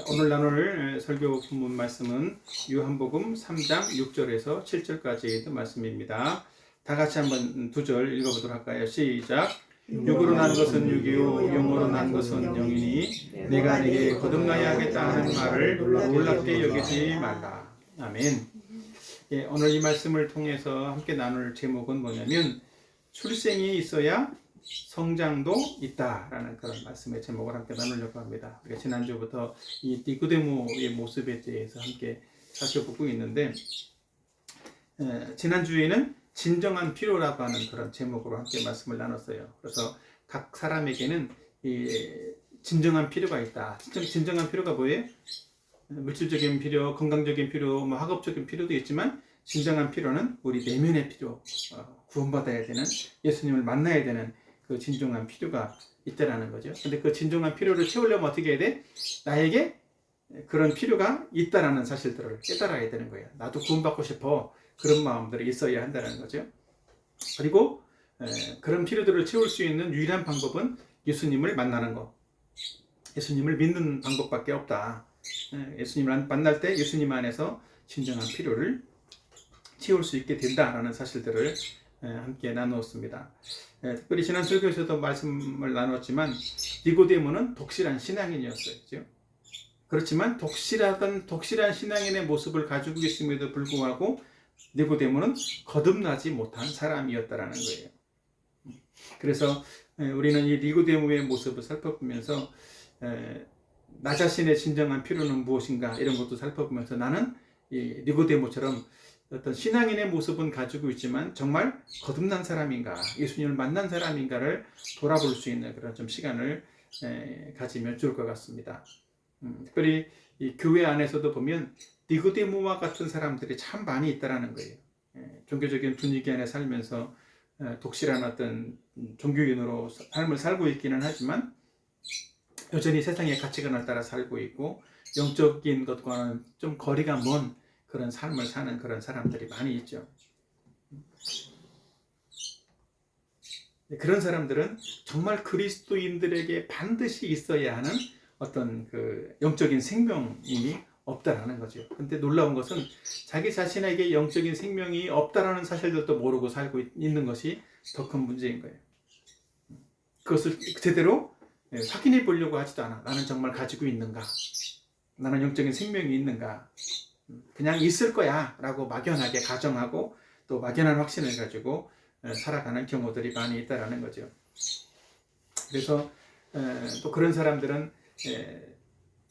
오늘 나눌 설교 본문 말씀은 요한복음 3장 6절에서 7절까지의 말씀입니다. 다 같이 한번 두 절 읽어보도록 할까요? 시작. 육으로 난 것은 육이요 영으로 난 것은 영이니 내가 네게 거듭나야 하겠다 하는 말을 놀랍게 여기지 말라. 아멘. 예, 오늘 이 말씀을 통해서 함께 나눌 제목은 뭐냐면 출생이 있어야 성장도 있다라는 그런 말씀의 제목을 함께 나누려고 합니다. 우리가 지난주부터 이 니고데모의 모습에 대해서 함께 살펴보고 있는데 지난주에는 진정한 필요라고 하는 그런 제목으로 함께 말씀을 나눴어요. 그래서 각 사람에게는 이 진정한 필요가 있다. 진정한 필요가 뭐예요? 물질적인 필요, 건강적인 필요, 학업적인 필요도 있지만 진정한 필요는 우리 내면의 필요, 구원받아야 되는, 예수님을 만나야 되는 그 진정한 필요가 있다라는 거죠. 근데 그 진정한 필요를 채우려면 어떻게 해야 돼? 나에게 그런 필요가 있다라는 사실들을 깨달아야 되는 거예요. 나도 구원받고 싶어. 그런 마음들이 있어야 한다는 거죠. 그리고 그런 필요들을 채울 수 있는 유일한 방법은 예수님을 만나는 거. 예수님을 믿는 방법밖에 없다. 예수님을 만날 때 예수님 안에서 진정한 필요를 채울 수 있게 된다라는 사실들을 함께 나누었습니다. 특별히 지난 설교에서도 말씀을 나눴지만 니고데모는 독실한 신앙인이었어요. 그렇지만 독실한 신앙인의 모습을 가지고 있음에도 불구하고 니고데모는 거듭나지 못한 사람이었다라는 거예요. 그래서 우리는 이 니고데모의 모습을 살펴보면서 나 자신의 진정한 필요는 무엇인가 이런 것도 살펴보면서 나는 이 니고데모처럼 어떤 신앙인의 모습은 가지고 있지만 정말 거듭난 사람인가, 예수님을 만난 사람인가를 돌아볼 수 있는 그런 좀 시간을 가지면 좋을 것 같습니다. 특별히 이 교회 안에서도 보면 니고데모와 같은 사람들이 참 많이 있다라는 거예요. 종교적인 분위기 안에 살면서 독실한 어떤 종교인으로 삶을 살고 있기는 하지만 여전히 세상의 가치관을 따라 살고 있고 영적인 것과는 좀 거리가 먼 그런 삶을 사는 그런 사람들이 많이 있죠. 그런 사람들은 정말 그리스도인들에게 반드시 있어야 하는 어떤 그 영적인 생명이 없다라는 거죠. 근데 놀라운 것은 자기 자신에게 영적인 생명이 없다라는 사실들도 모르고 살고 있는 것이 더 큰 문제인 거예요. 그것을 제대로 확인해 보려고 하지도 않아. 나는 정말 가지고 있는가? 나는 영적인 생명이 있는가? 그냥 있을 거야 라고 막연하게 가정하고 또 막연한 확신을 가지고 살아가는 경우들이 많이 있다라는 거죠. 그래서 또 그런 사람들은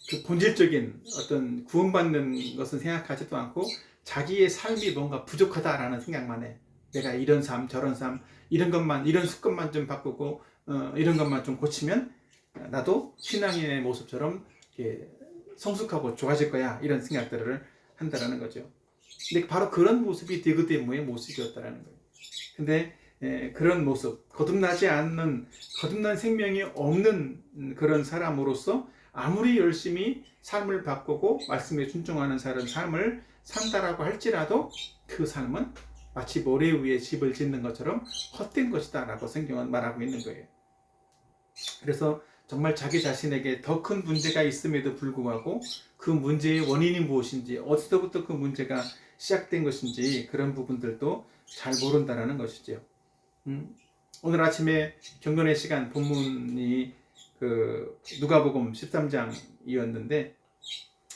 그 본질적인 어떤 구원받는 것은 생각하지도 않고 자기의 삶이 뭔가 부족하다라는 생각만 해. 내가 이런 삶 저런 삶 이런 습관만 좀 바꾸고 이런 것만 좀 고치면 나도 신앙인의 모습처럼 성숙하고 좋아질 거야 이런 생각들을 한다라는 거죠. 근데 바로 그런 모습이 니고데모의 모습이었다라는 거예요. 근데 그런 모습, 거듭난 생명이 없는 그런 사람으로서 아무리 열심히 삶을 바꾸고 말씀에 순종하는 삶을 산다라고 할지라도 그 삶은 마치 모래 위에 집을 짓는 것처럼 헛된 것이다 라고 성경은 말하고 있는 거예요. 그래서 정말 자기 자신에게 더 큰 문제가 있음에도 불구하고 그 문제의 원인이 무엇인지 어디서부터 그 문제가 시작된 것인지 그런 부분들도 잘 모른다라는 것이죠. 오늘 아침에 경건의 시간 본문이 그 누가복음 13장이었는데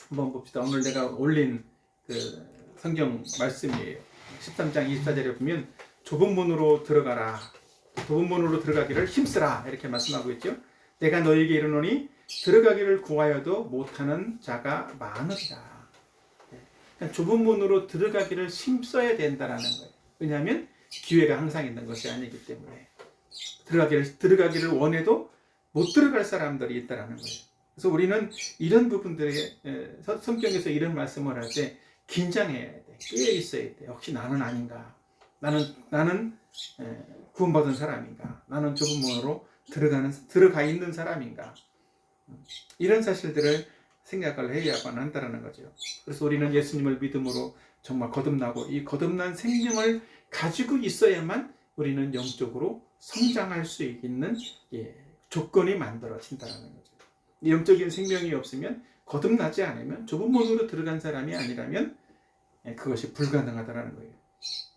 한번 봅시다. 오늘 내가 올린 그 성경 말씀이에요. 13장 24절에 보면 좁은 문으로 들어가라. 좁은 문으로 들어가기를 힘쓰라 이렇게 말씀하고 있죠. 내가 너에게 이르노니 들어가기를 구하여도 못하는 자가 많으리라. 그러니까 좁은 문으로 들어가기를 힘써야 된다라는 거예요. 왜냐하면 기회가 항상 있는 것이 아니기 때문에 들어가기를 원해도 못 들어갈 사람들이 있다라는 거예요. 그래서 우리는 이런 부분들에 성경에서 이런 말씀을 할 때 긴장해야 돼, 깨어 있어야 돼. 혹시 나는 아닌가? 나는 구원받은 사람인가? 나는 좁은 문으로 들어가 있는 사람인가? 이런 사실들을 생각을 해야만 한다는 거죠. 그래서 우리는 예수님을 믿음으로 정말 거듭나고 이 거듭난 생명을 가지고 있어야만 우리는 영적으로 성장할 수 있는 조건이 만들어진다는 거죠. 영적인 생명이 없으면 거듭나지 않으면, 좁은 문으로 들어간 사람이 아니라면 그것이 불가능하다는 거예요.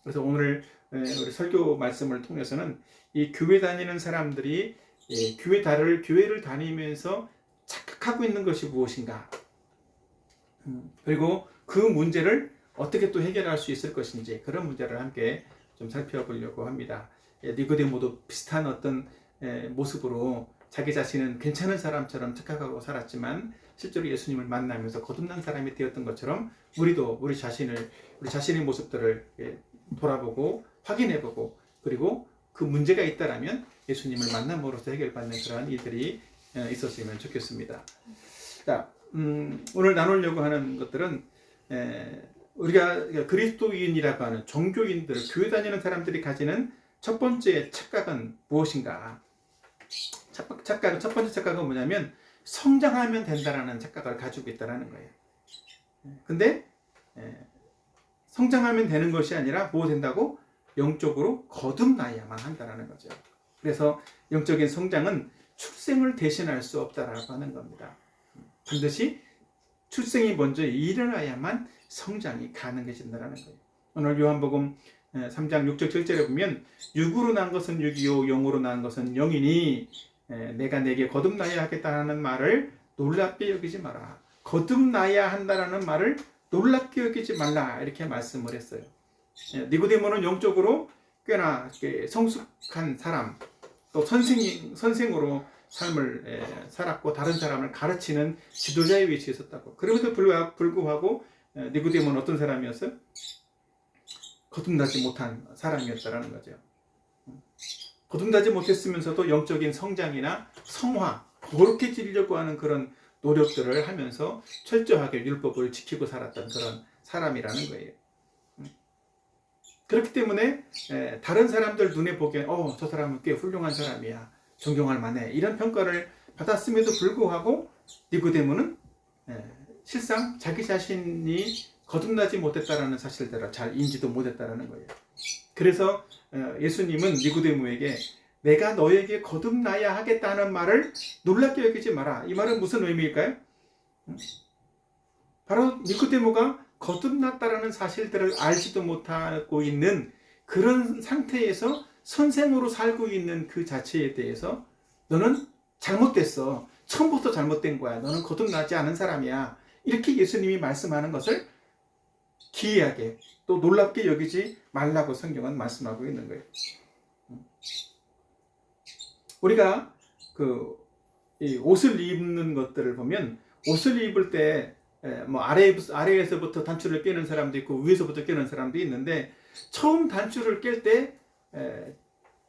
그래서 오늘 우리 설교 말씀을 통해서는 이 교회 다니는 사람들이 교회를 다니면서 착각하고 있는 것이 무엇인가, 그리고 그 문제를 어떻게 또 해결할 수 있을 것인지, 그런 문제를 함께 좀 살펴보려고 합니다. 니고데모도 비슷한 어떤 모습으로 자기 자신은 괜찮은 사람처럼 착각하고 살았지만 실제로 예수님을 만나면서 거듭난 사람이 되었던 것처럼 우리도 우리 자신의 모습들을 돌아보고 확인해보고, 그리고 그 문제가 있다라면 예수님을 만남으로써 해결받는 그러한 일들이 있었으면 좋겠습니다. 자, 오늘 나누려고 하는 것들은 우리가 그리스도인이라고 하는 종교인들, 교회 다니는 사람들이 가지는 첫 번째 착각은 무엇인가? 첫 번째 착각은 뭐냐면 성장하면 된다라는 착각을 가지고 있다는 거예요. 근데 성장하면 되는 것이 아니라 뭐 된다고? 영적으로 거듭나야만 한다는 거죠. 그래서 영적인 성장은 출생을 대신할 수 없다라고 하는 겁니다. 반드시 출생이 먼저 일어나야만 성장이 가능해진다는 거예요. 오늘 요한복음 3장 6절 7절에 보면 육으로 난 것은 육이요 영으로 난 것은 영이니 내가 내게 거듭나야 하겠다는 말을 놀랍게 여기지 마라. 거듭나야 한다는 말을 놀랍게 여기지 말라, 이렇게 말씀을 했어요. 니고데모는 영적으로 꽤나 성숙한 사람, 또 선생으로 삶을 살았고 다른 사람을 가르치는 지도자의 위치에 있었다고. 그럼에도 불구하고 니고데모는 어떤 사람이었어요? 거듭나지 못한 사람이었다는 거죠. 거듭나지 못했으면서도 영적인 성장이나 성화, 거룩해지려고 하는 그런 노력들을 하면서 철저하게 율법을 지키고 살았던 그런 사람이라는 거예요. 그렇기 때문에 다른 사람들 눈에 보기엔 저 사람은 꽤 훌륭한 사람이야, 존경할 만해, 이런 평가를 받았음에도 불구하고 니고데모는 실상 자기 자신이 거듭나지 못했다라는 사실들을 잘 인지도 못했다라는 거예요. 그래서 예수님은 니고데모에게 내가 너에게 거듭나야 하겠다는 말을 놀랍게 여기지 마라. 이 말은 무슨 의미일까요? 바로 니고데모가 거듭났다라는 사실들을 알지도 못하고 있는 그런 상태에서 선생으로 살고 있는 그 자체에 대해서 너는 잘못됐어. 처음부터 잘못된 거야. 너는 거듭나지 않은 사람이야. 이렇게 예수님이 말씀하는 것을 기이하게 또 놀랍게 여기지 말라고 성경은 말씀하고 있는 거예요. 우리가 이 옷을 입는 것들을 보면 옷을 입을 때 뭐 아래에서부터 단추를 꿰는 사람도 있고 위에서부터 꿰는 사람도 있는데, 처음 단추를 깰 때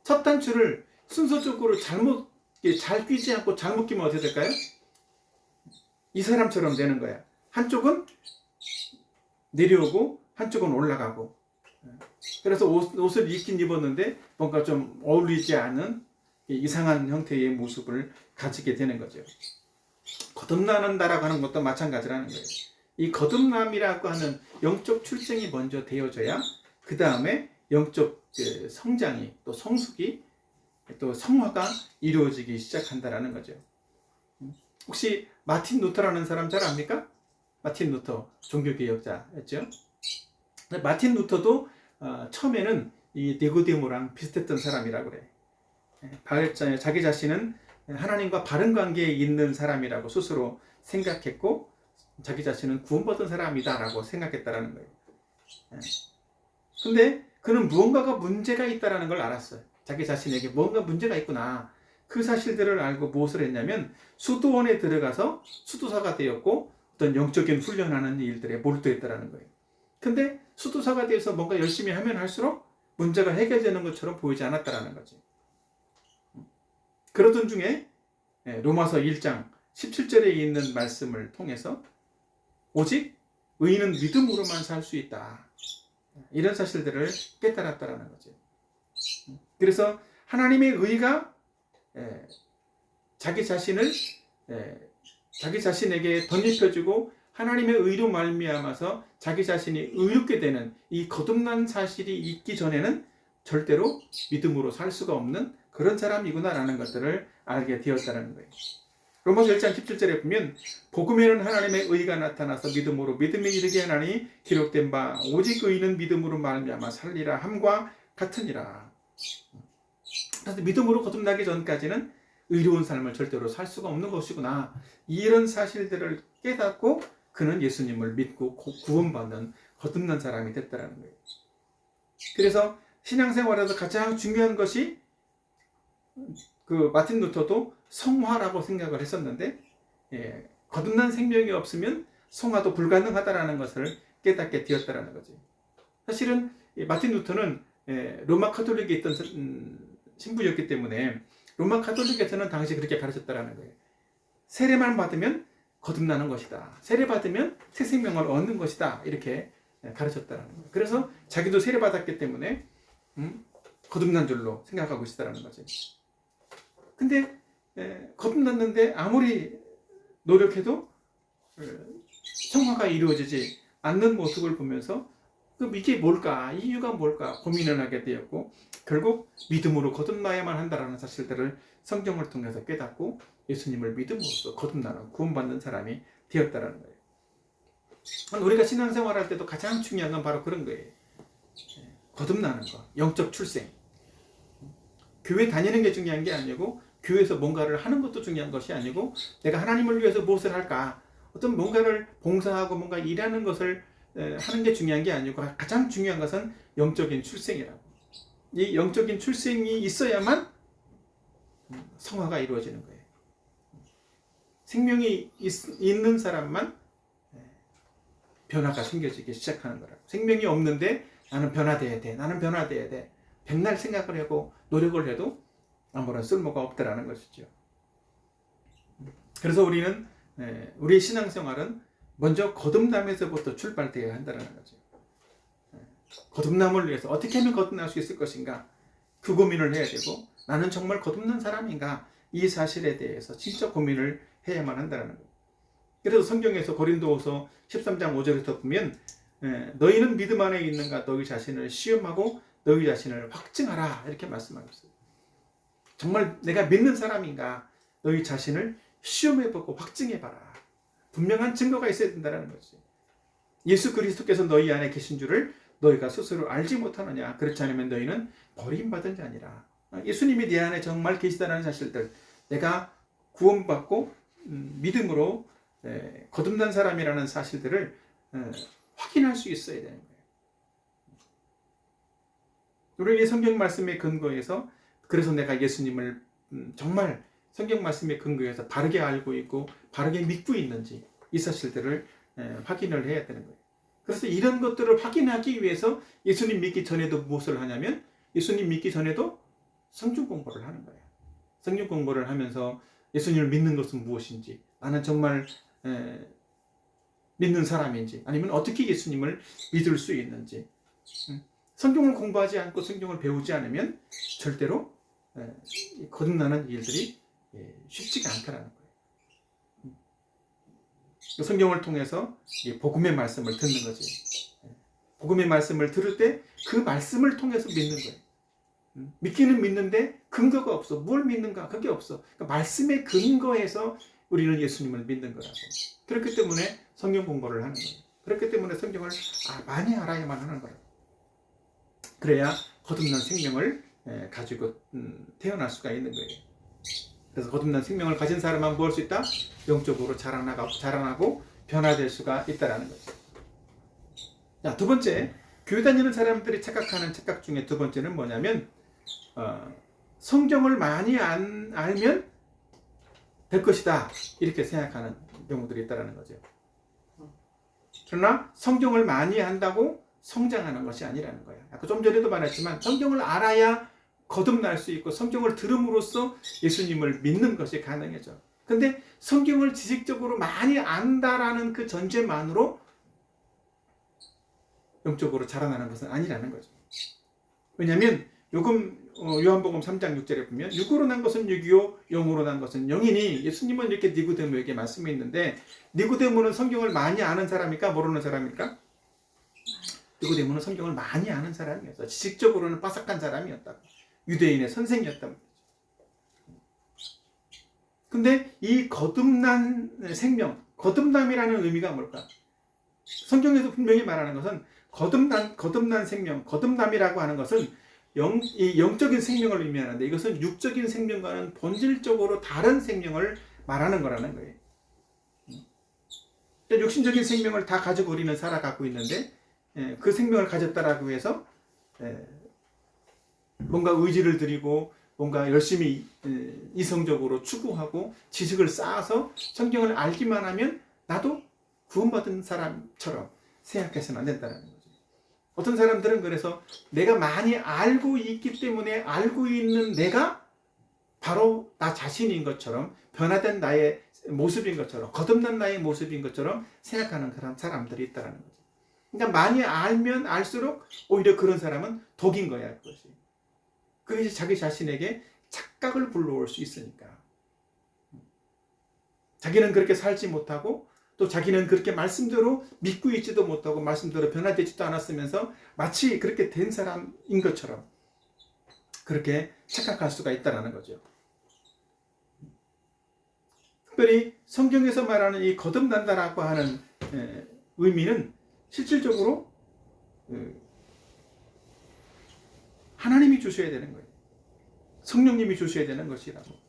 첫 단추를 순서적으로 잘 끼지 않고 잘못 끼면 어떻게 될까요? 이 사람처럼 되는 거야. 한쪽은 내려오고 한쪽은 올라가고. 그래서 옷을 입긴 입었는데 뭔가 좀 어울리지 않은 이상한 형태의 모습을 가지게 되는 거죠. 거듭난다라고 하는 것도 마찬가지라는 거예요. 이 거듭남이라고 하는 영적 출생이 먼저 되어져야 그 다음에 영적 성장이, 또 성숙이, 또 성화가 이루어지기 시작한다라는 거죠. 혹시 마틴 루터라는 사람 잘 압니까? 마틴 루터, 종교개혁자였죠. 마틴 루터도 처음에는 이 니고데모랑 비슷했던 사람이라고 그래. 자기 자신은 하나님과 바른 관계에 있는 사람이라고 스스로 생각했고, 자기 자신은 구원받은 사람이다라고 생각했다라는 거예요. 근데 그는 무언가가 문제가 있다라는 걸 알았어요. 자기 자신에게 뭔가 문제가 있구나. 그 사실들을 알고 무엇을 했냐면 수도원에 들어가서 수도사가 되었고 어떤 영적인 훈련하는 일들에 몰두했다라는 거예요. 근데 수도사가 되어서 뭔가 열심히 하면 할수록 문제가 해결되는 것처럼 보이지 않았다라는 거지. 그러던 중에 로마서 1장 17절에 있는 말씀을 통해서 오직 의인은 믿음으로만 살 수 있다, 이런 사실들을 깨달았다라는 거죠. 그래서 하나님의 의가 자기 자신에게 덧입혀지고 하나님의 의로 말미암아서 자기 자신이 의롭게 되는 이 거듭난 사실이 있기 전에는 절대로 믿음으로 살 수가 없는 그런 사람이구나라는 것들을 알게 되었다는 거예요. 로마서 1장 17절에 보면 복음에는 하나님의 의가 나타나서 믿음으로 믿음에 이르게 하나니 기록된 바 오직 의인은 믿음으로 말미암아 살리라 함과 같으니라. 그래서 믿음으로 거듭나기 전까지는 의로운 삶을 절대로 살 수가 없는 것이구나. 이런 사실들을 깨닫고 그는 예수님을 믿고 구원받는 거듭난 사람이 됐다는 거예요. 그래서 신앙생활에서 가장 중요한 것이 그 마틴 루터도 성화라고 생각을 했었는데 거듭난 생명이 없으면 성화도 불가능하다라는 것을 깨닫게 되었다라는 거지. 사실은 마틴 루터는 로마 카톨릭에 있던 신부였기 때문에 로마 카톨릭에서는 당시 그렇게 가르쳤다라는 거예요. 세례만 받으면 거듭나는 것이다. 세례 받으면 새 생명을 얻는 것이다. 이렇게 가르쳤다라는 거예요. 그래서 자기도 세례 받았기 때문에 거듭난 줄로 생각하고 있었다라는 거지. 근데 거듭났는데 아무리 노력해도 성화가 이루어지지 않는 모습을 보면서 이게 뭘까? 이유가 뭘까? 고민을 하게 되었고 결국 믿음으로 거듭나야만 한다라는 사실들을 성경을 통해서 깨닫고 예수님을 믿음으로써 거듭나는 구원받는 사람이 되었다라는 거예요. 우리가 신앙생활할 때도 가장 중요한 건 바로 그런 거예요. 거듭나는 거, 영적 출생. 교회 다니는 게 중요한 게 아니고 교회에서 뭔가를 하는 것도 중요한 것이 아니고 내가 하나님을 위해서 무엇을 할까? 어떤 뭔가를 봉사하고 뭔가 일하는 것을 하는 게 중요한 게 아니고 가장 중요한 것은 영적인 출생이라고. 이 영적인 출생이 있어야만 성화가 이루어지는 거예요. 생명이 있는 사람만 변화가 생겨지기 시작하는 거라고. 생명이 없는데 나는 변화돼야 돼. 나는 변화돼야 돼. 백날 생각을 하고 노력을 해도 아무런 쓸모가 없다라는 것이죠. 그래서 우리는 우리의 신앙생활은 먼저 거듭남에서부터 출발되어야 한다는 거죠. 거듭남을 위해서 어떻게 하면 거듭날 수 있을 것인가 그 고민을 해야 되고 나는 정말 거듭난 사람인가 이 사실에 대해서 진짜 고민을 해야만 한다는 거예요. 그래서 성경에서 고린도후서 13장 5절에서 보면 너희는 믿음 안에 있는가 너희 자신을 시험하고 너희 자신을 확증하라 이렇게 말씀하고 있어요. 정말 내가 믿는 사람인가 너희 자신을 시험해보고 확증해봐라. 분명한 증거가 있어야 된다는 거지. 예수 그리스도께서 너희 안에 계신 줄을 너희가 스스로 알지 못하느냐. 그렇지 않으면 너희는 버림받은 자니라. 예수님이 내 안에 정말 계시다는 사실들 내가 구원받고 믿음으로 거듭난 사람이라는 사실들을 확인할 수 있어야 되는 거예요. 우리는 성경 말씀에 근거해서 그래서 내가 예수님을 정말 성경 말씀에 근거해서 바르게 알고 있고 바르게 믿고 있는지 이 사실들을 확인을 해야 되는 거예요. 그래서 이런 것들을 확인하기 위해서 예수님 믿기 전에도 무엇을 하냐면 예수님 믿기 전에도 성경 공부를 하는 거예요. 성경 공부를 하면서 예수님을 믿는 것은 무엇인지 나는 정말 믿는 사람인지 아니면 어떻게 예수님을 믿을 수 있는지 성경을 공부하지 않고 성경을 배우지 않으면 절대로 거듭나는 일들이 쉽지가 않다라는 거예요. 성경을 통해서 복음의 말씀을 듣는 거지. 복음의 말씀을 들을 때 그 말씀을 통해서 믿는 거예요. 믿기는 믿는데 근거가 없어. 뭘 믿는가? 그게 없어. 그러니까 말씀의 근거에서 우리는 예수님을 믿는 거라고. 그렇기 때문에 성경 공부를 하는 거예요. 그렇기 때문에 성경을 많이 알아야만 하는 거라고. 그래야 거듭난 생명을 가지고 태어날 수가 있는 거예요. 그래서 거듭난 생명을 가진 사람만 뭘 수 있다? 영적으로 자라나고 변화될 수가 있다는 거죠. 자, 두 번째, 교회 다니는 사람들이 착각하는 착각 중에 두 번째는 뭐냐면 성경을 많이 알면 될 것이다 이렇게 생각하는 경우들이 있다는 거죠. 그러나 성경을 많이 한다고 성장하는 것이 아니라는 거예요. 아까 좀 전에도 말했지만 성경을 알아야 거듭날 수 있고 성경을 들음으로써 예수님을 믿는 것이 가능해져. 근데 성경을 지식적으로 많이 안다라는 그 전제만으로 영적으로 자라나는 것은 아니라는 거죠. 왜냐하면 요한복음 3장 6절에 보면 육으로 난 것은 육이요 영으로 난 것은 영이니 예수님은 이렇게 니고데모에게 말씀이 있는데 니고데모는 성경을 많이 아는 사람일까 모르는 사람일까? 니고데모는 성경을 많이 아는 사람이었어. 지식적으로는 빠삭한 사람이었다고. 유대인의 선생이었단 말이죠. 근데 이 거듭난 생명, 거듭남이라는 의미가 뭘까? 성경에서 분명히 말하는 것은 거듭난 생명, 거듭남이라고 하는 것은 이 영적인 생명을 의미하는데 이것은 육적인 생명과는 본질적으로 다른 생명을 말하는 거라는 거예요. 육신적인 생명을 다 가지고 우리는 살아가고 있는데 그 생명을 가졌다라고 해서 뭔가 의지를 들이고 뭔가 열심히 이성적으로 추구하고 지식을 쌓아서 성경을 알기만 하면 나도 구원받은 사람처럼 생각해서는 안 된다는 거죠. 어떤 사람들은 그래서 내가 많이 알고 있기 때문에 알고 있는 내가 바로 나 자신인 것처럼 변화된 나의 모습인 것처럼 거듭난 나의 모습인 것처럼 생각하는 그런 사람들이 있다는 거죠. 그러니까 많이 알면 알수록 오히려 그런 사람은 독인 거야. 그것이. 그것이 자기 자신에게 착각을 불러올 수 있으니까. 자기는 그렇게 살지 못하고 또 자기는 그렇게 말씀대로 믿고 있지도 못하고 말씀대로 변화되지도 않았으면서 마치 그렇게 된 사람인 것처럼 그렇게 착각할 수가 있다는 거죠. 특별히 성경에서 말하는 이 거듭난다라고 하는 의미는 실질적으로 하나님이 주셔야 되는 거예요. 성령님이 주셔야 되는 것이라고.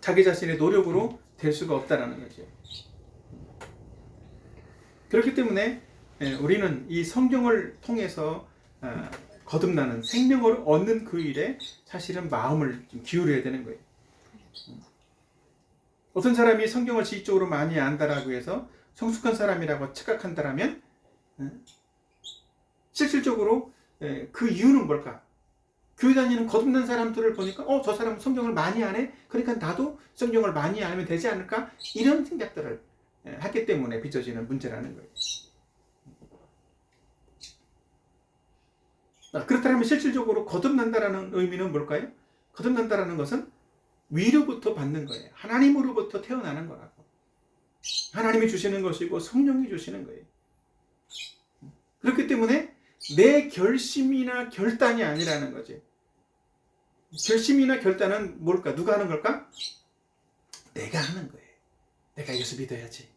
자기 자신의 노력으로 될 수가 없다라는 거죠. 그렇기 때문에 우리는 이 성경을 통해서 거듭나는 생명을 얻는 그 일에 사실은 마음을 좀 기울여야 되는 거예요. 어떤 사람이 성경을 지식적으로 많이 안다라고 해서 성숙한 사람이라고 착각한다라면 실질적으로 그 이유는 뭘까? 교회 다니는 거듭난 사람들을 보니까 저 사람은 성경을 많이 아네? 그러니까 나도 성경을 많이 알면 되지 않을까? 이런 생각들을 하기 때문에 빚어지는 문제라는 거예요. 그렇다면 실질적으로 거듭난다라는 의미는 뭘까요? 거듭난다라는 것은 위로부터 받는 거예요. 하나님으로부터 태어나는 거라고. 하나님이 주시는 것이고 성령이 주시는 거예요. 그렇기 때문에 내 결심이나 결단이 아니라는 거지. 결심이나 결단은 뭘까? 누가 하는 걸까? 내가 하는 거예요. 내가 예수 믿어야지.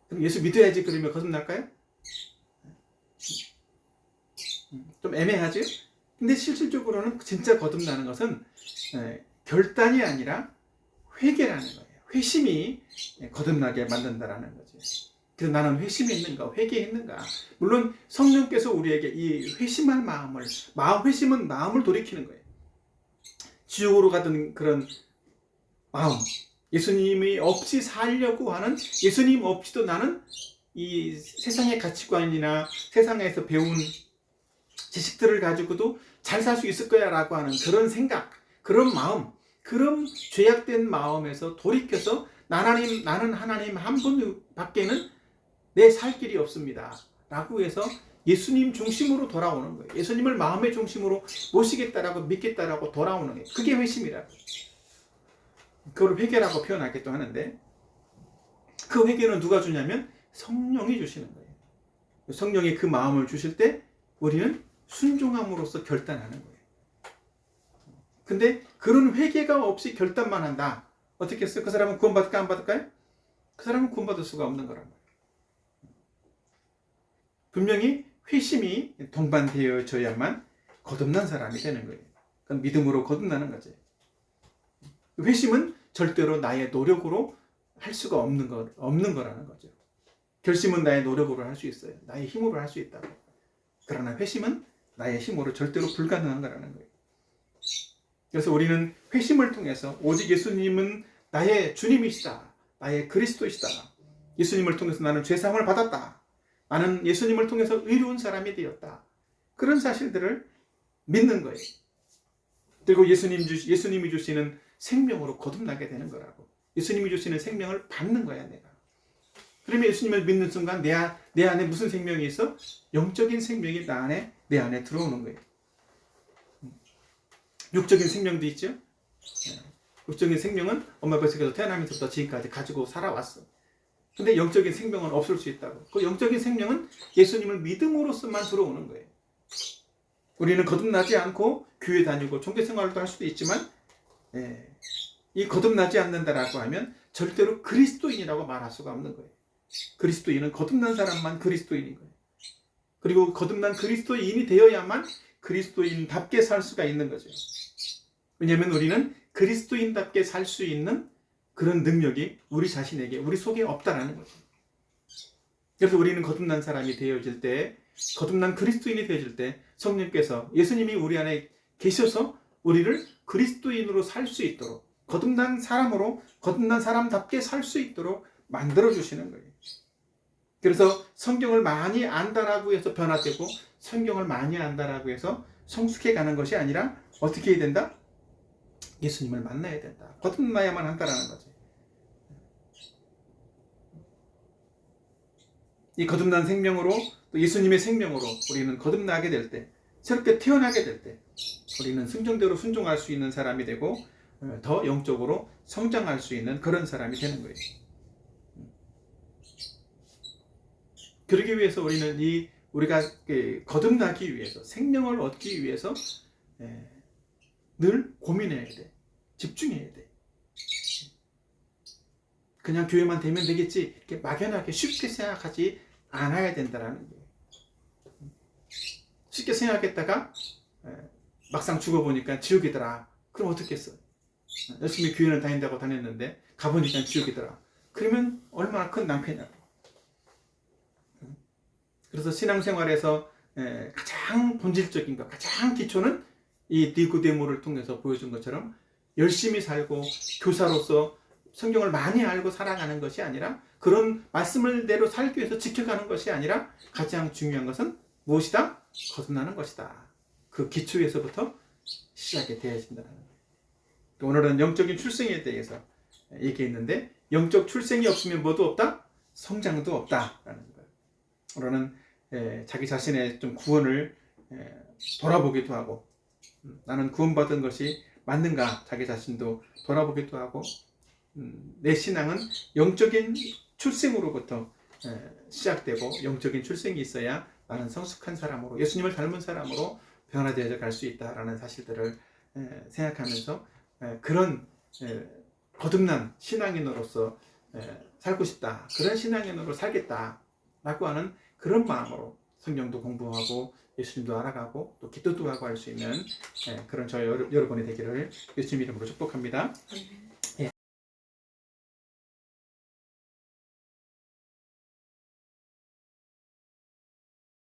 그럼 예수 믿어야지 그러면 거듭날까요? 좀 애매하죠? 근데 실질적으로는 진짜 거듭나는 것은 결단이 아니라 회개라는 거예요. 회심이 거듭나게 만든다라는 거죠. 그래서 나는 회심했는가, 회개했는가. 물론 성령께서 우리에게 이 회심할 회심은 마음을 돌이키는 거예요. 지옥으로 가던 그런 마음, 예수님이 없이 살려고 하는, 예수님 없이도 나는 이 세상의 가치관이나 세상에서 배운 지식들을 가지고도 잘 살 수 있을 거야 라고 하는 그런 생각, 그런 마음, 그런 죄악된 마음에서 돌이켜서 나는 하나님 한 분 밖에는 내 살 길이 없습니다 라고 해서 예수님 중심으로 돌아오는 거예요. 예수님을 마음의 중심으로 모시겠다라고 믿겠다라고 돌아오는 거예요. 그게 회심이라고. 그걸 회개라고 표현하기도 하는데 그 회개는 누가 주냐면 성령이 주시는 거예요. 성령이 그 마음을 주실 때 우리는 순종함으로써 결단하는 거예요. 근데 그런 회개가 없이 결단만 한다. 어떻게 했어요? 그 사람은 구원받을까 안 받을까요? 그 사람은 구원받을 수가 없는 거란 말이에요. 분명히 회심이 동반되어져야만 거듭난 사람이 되는 거예요. 그건 믿음으로 거듭나는 거죠. 회심은 절대로 나의 노력으로 할 수가 없는 거라는 거죠. 결심은 나의 노력으로 할 수 있어요. 나의 힘으로 할 수 있다고. 그러나 회심은 나의 힘으로 절대로 불가능한 거라는 거예요. 그래서 우리는 회심을 통해서 오직 예수님은 나의 주님이시다. 나의 그리스도이시다. 예수님을 통해서 나는 죄사함을 받았다. 나는 예수님을 통해서 의로운 사람이 되었다. 그런 사실들을 믿는 거예요. 그리고 예수님이 주시는 생명으로 거듭나게 되는 거라고. 예수님이 주시는 생명을 받는 거야, 내가. 그러면 예수님을 믿는 순간 내 안에 무슨 생명이 있어? 영적인 생명이 내 안에 들어오는 거예요. 육적인 생명도 있죠. 육적인 생명은 엄마 뱃속에서 태어나면서부터 지금까지 가지고 살아왔어. 근데 영적인 생명은 없을 수 있다고. 그 영적인 생명은 예수님을 믿음으로써만 들어오는 거예요. 우리는 거듭나지 않고 교회 다니고 종교 생활도 할 수도 있지만 이 거듭나지 않는다라고 하면 절대로 그리스도인이라고 말할 수가 없는 거예요. 그리스도인은 거듭난 사람만 그리스도인인 거예요. 그리고 거듭난 그리스도인이 되어야만 그리스도인답게 살 수가 있는 거죠. 왜냐하면 우리는 그리스도인답게 살 수 있는 그런 능력이 우리 자신에게, 우리 속에 없다라는 거죠. 그래서 우리는 거듭난 사람이 되어질 때, 거듭난 그리스도인이 되어질 때 성령께서, 예수님이 우리 안에 계셔서 우리를 그리스도인으로 살 수 있도록, 거듭난 사람으로, 거듭난 사람답게 살 수 있도록 만들어주시는 거예요. 그래서 성경을 많이 안다라고 해서 변화되고, 성경을 많이 안다라고 해서 성숙해 가는 것이 아니라 어떻게 해야 된다? 예수님을 만나야 된다. 거듭나야만 한다라는 거지. 이 거듭난 생명으로, 또 예수님의 생명으로 우리는 거듭나게 될 때, 새롭게 태어나게 될 때 우리는 성경대로 순종할 수 있는 사람이 되고 더 영적으로 성장할 수 있는 그런 사람이 되는 거예요. 그러기 위해서 우리는 우리가 거듭나기 위해서, 생명을 얻기 위해서 늘 고민해야 돼. 집중해야 돼. 그냥 교회만 되면 되겠지, 이렇게 막연하게 쉽게 생각하지 않아야 된다라는 거예요. 쉽게 생각했다가 막상 죽어보니까 지옥이더라. 그럼 어떻겠어? 열심히 교회는 다닌다고 다녔는데 가보니까 지옥이더라. 그러면 얼마나 큰 낭패냐고. 그래서 신앙생활에서 가장 본질적인 것, 가장 기초는 이 니고데모를 통해서 보여준 것처럼 열심히 살고 교사로서 성경을 많이 알고 살아가는 것이 아니라, 그런 말씀을대로 살기 위해서 지켜가는 것이 아니라, 가장 중요한 것은 무엇이다? 거듭나는 것이다. 그 기초에서부터 시작이 되어진다는 거예요. 오늘은 영적인 출생에 대해서 얘기했는데, 영적 출생이 없으면 뭐도 없다? 성장도 없다라는 거예요. 오늘은 자기 자신의 좀 구원을 돌아보기도 하고, 나는 구원받은 것이 맞는가 자기 자신도 돌아보기도 하고, 내 신앙은 영적인 출생으로부터 시작되고, 영적인 출생이 있어야 나는 성숙한 사람으로, 예수님을 닮은 사람으로 변화되어 갈 수 있다라는 사실들을 생각하면서 그런 거듭난 신앙인으로서 살고 싶다, 그런 신앙인으로 살겠다라고 하는 그런 마음으로 성경도 공부하고 예수님도 알아가고 또 기도도 하고 할 수 있는 그런 저 여러분이 되기를 예수님 이름으로 축복합니다.